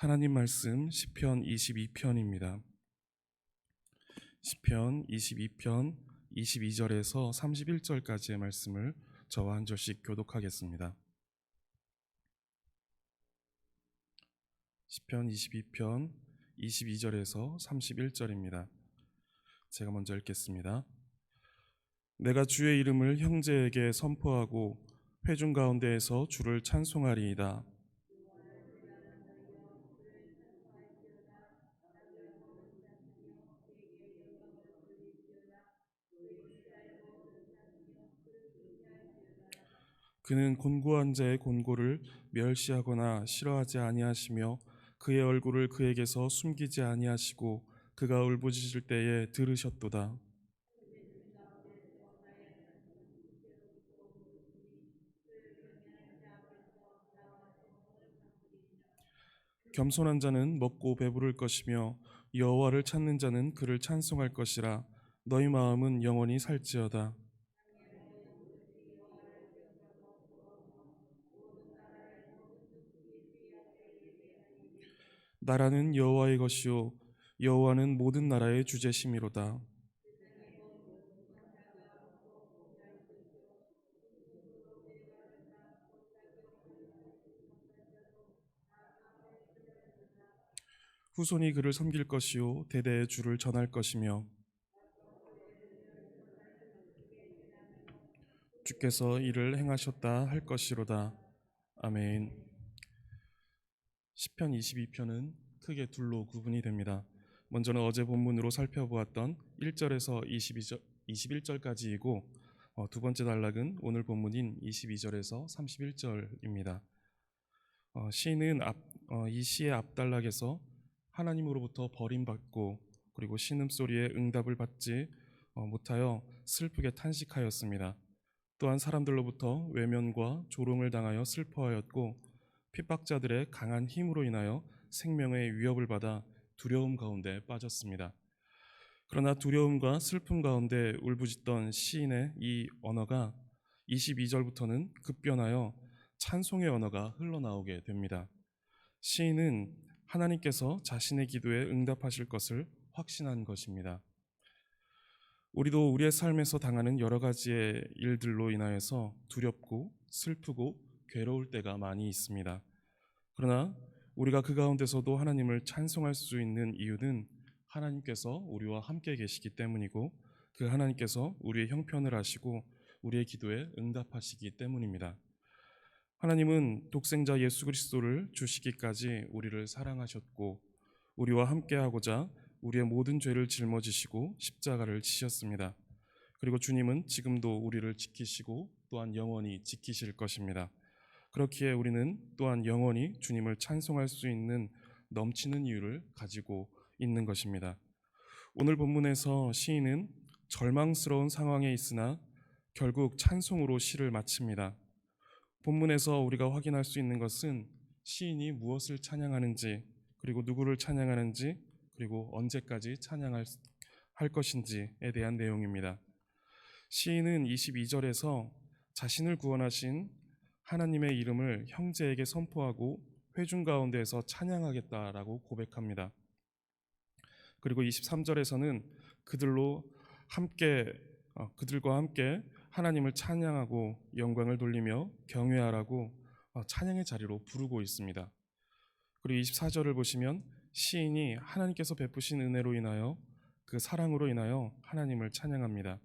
하나님 말씀 시편 22편입니다. 시편 22편 22절에서 31절까지의 말씀을 저와 한 절씩 교독하겠습니다. 시편 22편 22절에서 31절입니다. 제가 먼저 읽겠습니다. 내가 주의 이름을 형제에게 선포하고 회중 가운데에서 주를 찬송하리이다. 그는 곤고한 자의 곤고를 멸시하거나 싫어하지 아니하시며 그의 얼굴을 그에게서 숨기지 아니하시고 그가 울부짖을 때에 들으셨도다. 겸손한 자는 먹고 배부를 것이며 여호와를 찾는 자는 그를 찬송할 것이라. 너희 마음은 영원히 살지어다. 나라는 여호와의 것이요 여호와는 모든 나라의 주제심이로다. 후손이 그를 섬길 것이요 대대의 주를 전할 것이며 주께서 이를 행하셨다 할 것이로다. 아멘. 시편 22편은 크게 둘로 구분이 됩니다. 먼저는 어제 본문으로 살펴보았던 1절에서 21절까지이고 두 번째 단락은 오늘 본문인 22절에서 31절입니다. 시인은 이 시의 앞단락에서 하나님으로부터 버림받고 그리고 신음소리에 응답을 받지 못하여 슬프게 탄식하였습니다. 또한 사람들로부터 외면과 조롱을 당하여 슬퍼하였고 핍박자들의 강한 힘으로 인하여 생명의 위협을 받아 두려움 가운데 빠졌습니다. 그러나 두려움과 슬픔 가운데 울부짖던 시인의 이 언어가 22절부터는 급변하여 찬송의 언어가 흘러나오게 됩니다. 시인은 하나님께서 자신의 기도에 응답하실 것을 확신한 것입니다. 우리도 우리의 삶에서 당하는 여러 가지의 일들로 인하여서 두렵고 슬프고 괴로울 때가 많이 있습니다. 그러나 우리가 그 가운데서도 하나님을 찬송할 수 있는 이유는 하나님께서 우리와 함께 계시기 때문이고 그 하나님께서 우리의 형편을 아시고 우리의 기도에 응답하시기 때문입니다. 하나님은 독생자 예수 그리스도를 주시기까지 우리를 사랑하셨고 우리와 함께하고자 우리의 모든 죄를 짊어지시고 십자가를 지셨습니다. 그리고 주님은 지금도 우리를 지키시고 또한 영원히 지키실 것입니다. 그렇기에 우리는 또한 영원히 주님을 찬송할 수 있는 넘치는 이유를 가지고 있는 것입니다. 오늘 본문에서 시인은 절망스러운 상황에 있으나 결국 찬송으로 시를 마칩니다. 본문에서 우리가 확인할 수 있는 것은 시인이 무엇을 찬양하는지 그리고 누구를 찬양하는지 그리고 언제까지 찬양할 것인지에 대한 내용입니다. 시인은 22절에서 자신을 구원하신 하나님의 이름을 형제에게 선포하고 회중 가운데에서 찬양하겠다라고 고백합니다. 그리고 23절에서는 그들과 함께 하나님을 찬양하고 영광을 돌리며 경외하라고 찬양의 자리로 부르고 있습니다. 그리고 24절을 보시면 시인이 하나님께서 베푸신 은혜로 인하여 그 사랑으로 인하여 하나님을 찬양합니다.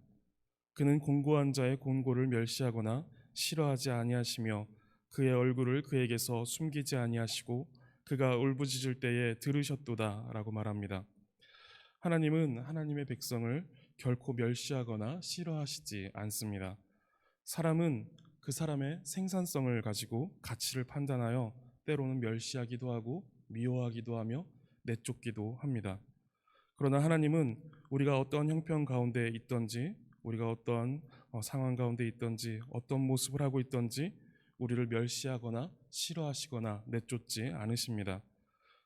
그는 곤고한 자의 곤고를 멸시하거나 싫어하지 아니하시며 그의 얼굴을 그에게서 숨기지 아니하시고 그가 울부짖을 때에 들으셨도다 라고 말합니다. 하나님은 하나님의 백성을 결코 멸시하거나 싫어하시지 않습니다. 사람은 그 사람의 생산성을 가지고 가치를 판단하여 때로는 멸시하기도 하고 미워하기도 하며 내쫓기도 합니다. 그러나 하나님은 우리가 어떤 형편 가운데 있든지 우리가 어떤 상황 가운데 있든지 어떤 모습을 하고 있든지 우리를 멸시하거나 싫어하시거나 내쫓지 않으십니다.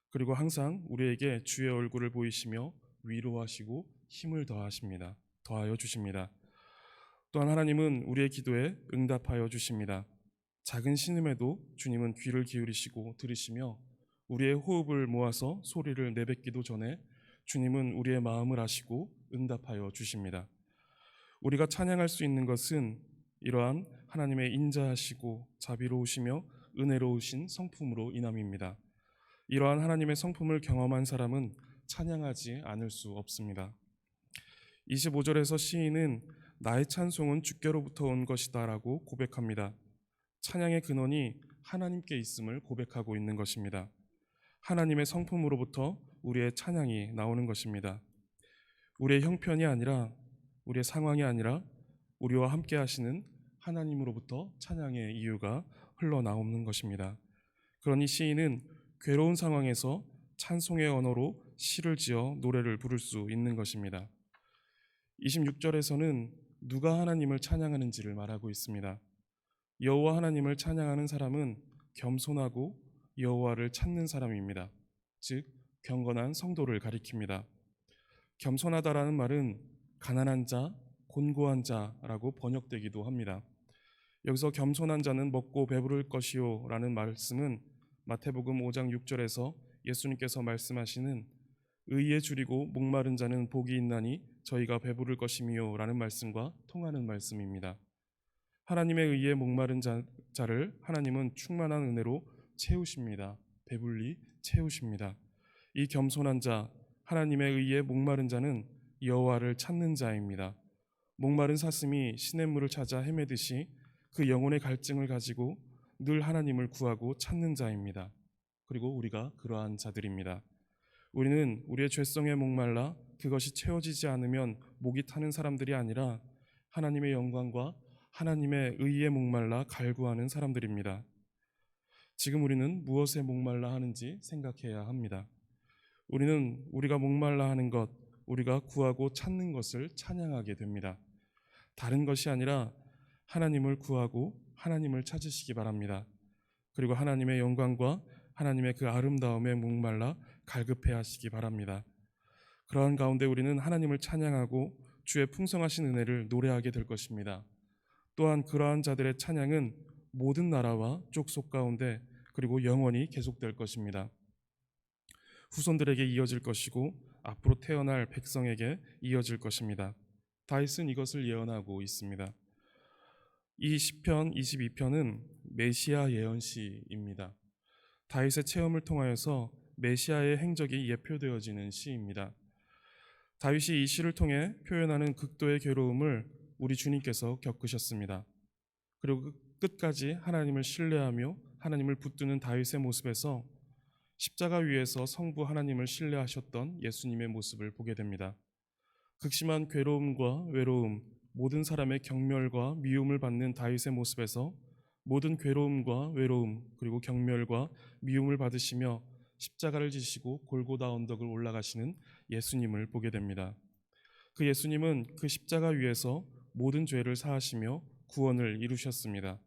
그리고 항상 우리에게 주의 얼굴을 보이시며 위로하시고 힘을 더하여 주십니다. 또한 하나님은 우리의 기도에 응답하여 주십니다. 작은 신음에도 주님은 귀를 기울이시고 들으시며 우리의 호흡을 모아서 소리를 내뱉기도 전에 주님은 우리의 마음을 아시고 응답하여 주십니다. 우리가 찬양할 수 있는 것은 이러한 하나님의 인자하시고 자비로우시며 은혜로우신 성품으로 인함입니다. 이러한 하나님의 성품을 경험한 사람은 찬양하지 않을 수 없습니다. 25절에서 시인은 나의 찬송은 주께로부터 온 것이다 라고 고백합니다. 찬양의 근원이 하나님께 있음을 고백하고 있는 것입니다. 하나님의 성품으로부터 우리의 찬양이 나오는 것입니다. 우리의 형편이 아니라, 우리의 상황이 아니라 우리와 함께 하시는 하나님으로부터 찬양의 이유가 흘러나오는 것입니다. 그러니 시인은 괴로운 상황에서 찬송의 언어로 시를 지어 노래를 부를 수 있는 것입니다. 26절에서는 누가 하나님을 찬양하는지를 말하고 있습니다. 여호와 하나님을 찬양하는 사람은 겸손하고 여호와를 찾는 사람입니다. 즉 경건한 성도를 가리킵니다. 겸손하다라는 말은 가난한 자, 곤고한 자라고 번역되기도 합니다. 여기서 겸손한 자는 먹고 배부를 것이요 라는 말씀은 마태복음 5장 6절에서 예수님께서 말씀하시는 의에 줄이고 목마른 자는 복이 있나니 저희가 배부를 것이미요 라는 말씀과 통하는 말씀입니다. 하나님의 의에 목마른 자를 하나님은 충만한 은혜로 채우십니다. 배불리 채우십니다. 이 겸손한 자, 하나님의 의에 목마른 자는 여호와를 찾는 자입니다. 목마른 사슴이 시냇물을 찾아 헤매듯이 그 영혼의 갈증을 가지고 늘 하나님을 구하고 찾는 자입니다. 그리고 우리가 그러한 자들입니다. 우리는 우리의 죄성에 목말라 그것이 채워지지 않으면 목이 타는 사람들이 아니라 하나님의 영광과 하나님의 의에 목말라 갈구하는 사람들입니다. 지금 우리는 무엇에 목말라 하는지 생각해야 합니다. 우리는 우리가 목말라 하는 것, 우리가 구하고 찾는 것을 찬양하게 됩니다. 다른 것이 아니라 하나님을 구하고 하나님을 찾으시기 바랍니다. 그리고 하나님의 영광과 하나님의 그 아름다움에 목말라 갈급해 하시기 바랍니다. 그러한 가운데 우리는 하나님을 찬양하고 주의 풍성하신 은혜를 노래하게 될 것입니다. 또한 그러한 자들의 찬양은 모든 나라와 족속 가운데 그리고 영원히 계속될 것입니다. 후손들에게 이어질 것이고 앞으로 태어날 백성에게 이어질 것입니다. 다윗은 이것을 예언하고 있습니다. 이 시편 22편은 메시아 예언시입니다. 다윗의 체험을 통하여서 메시아의 행적이 예표되어지는 시입니다. 다윗이 이 시를 통해 표현하는 극도의 괴로움을 우리 주님께서 겪으셨습니다. 그리고 끝까지 하나님을 신뢰하며 하나님을 붙드는 다윗의 모습에서 십자가 위에서 성부 하나님을 신뢰하셨던 예수님의 모습을 보게 됩니다. 극심한 괴로움과 외로움, 모든 사람의 경멸과 미움을 받는 다윗의 모습에서 모든 괴로움과 외로움 그리고 경멸과 미움을 받으시며 십자가를 지시고 골고다 언덕을 올라가시는 예수님을 보게 됩니다. 그 예수님은 그 십자가 위에서 모든 죄를 사하시며 구원을 이루셨습니다.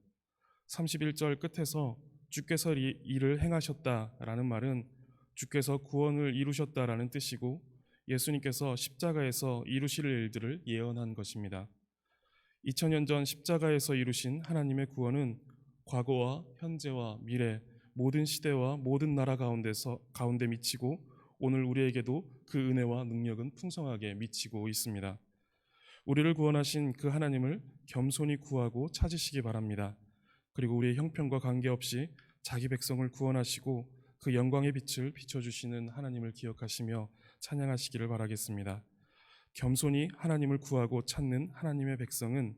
31절 끝에서 주께서 이 일을 행하셨다라는 말은 주께서 구원을 이루셨다라는 뜻이고 예수님께서 십자가에서 이루실 일들을 예언한 것입니다. 2000년 전 십자가에서 이루신 하나님의 구원은 과거와 현재와 미래 모든 시대와 모든 나라 가운데 미치고 오늘 우리에게도 그 은혜와 능력은 풍성하게 미치고 있습니다. 우리를 구원하신 그 하나님을 겸손히 구하고 찾으시기 바랍니다. 그리고 우리의 형편과 관계없이 자기 백성을 구원하시고 그 영광의 빛을 비춰주시는 하나님을 기억하시며 찬양하시기를 바라겠습니다. 겸손히 하나님을 구하고 찾는 하나님의 백성은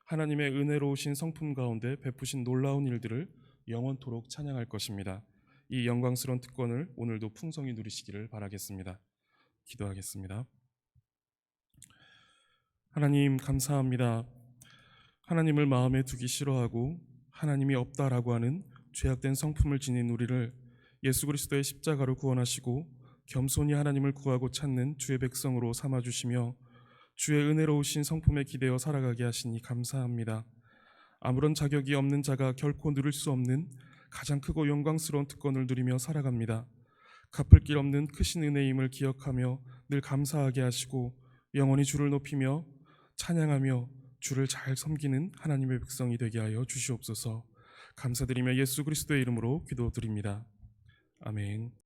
하나님의 은혜로우신 성품 가운데 베푸신 놀라운 일들을 영원토록 찬양할 것입니다. 이 영광스러운 특권을 오늘도 풍성히 누리시기를 바라겠습니다. 기도하겠습니다. 하나님 감사합니다. 하나님을 마음에 두기 싫어하고 하나님이 없다라고 하는 죄악된 성품을 지닌 우리를 예수 그리스도의 십자가로 구원하시고 겸손히 하나님을 구하고 찾는 주의 백성으로 삼아주시며 주의 은혜로우신 성품에 기대어 살아가게 하시니 감사합니다. 아무런 자격이 없는 자가 결코 누릴 수 없는 가장 크고 영광스러운 특권을 누리며 살아갑니다. 갚을 길 없는 크신 은혜임을 기억하며 늘 감사하게 하시고 영원히 주를 높이며 찬양하며 주를 잘 섬기는 하나님의 백성이 되게 하여 주시옵소서. 감사드리며 예수 그리스도의 이름으로 기도드립니다. 아멘.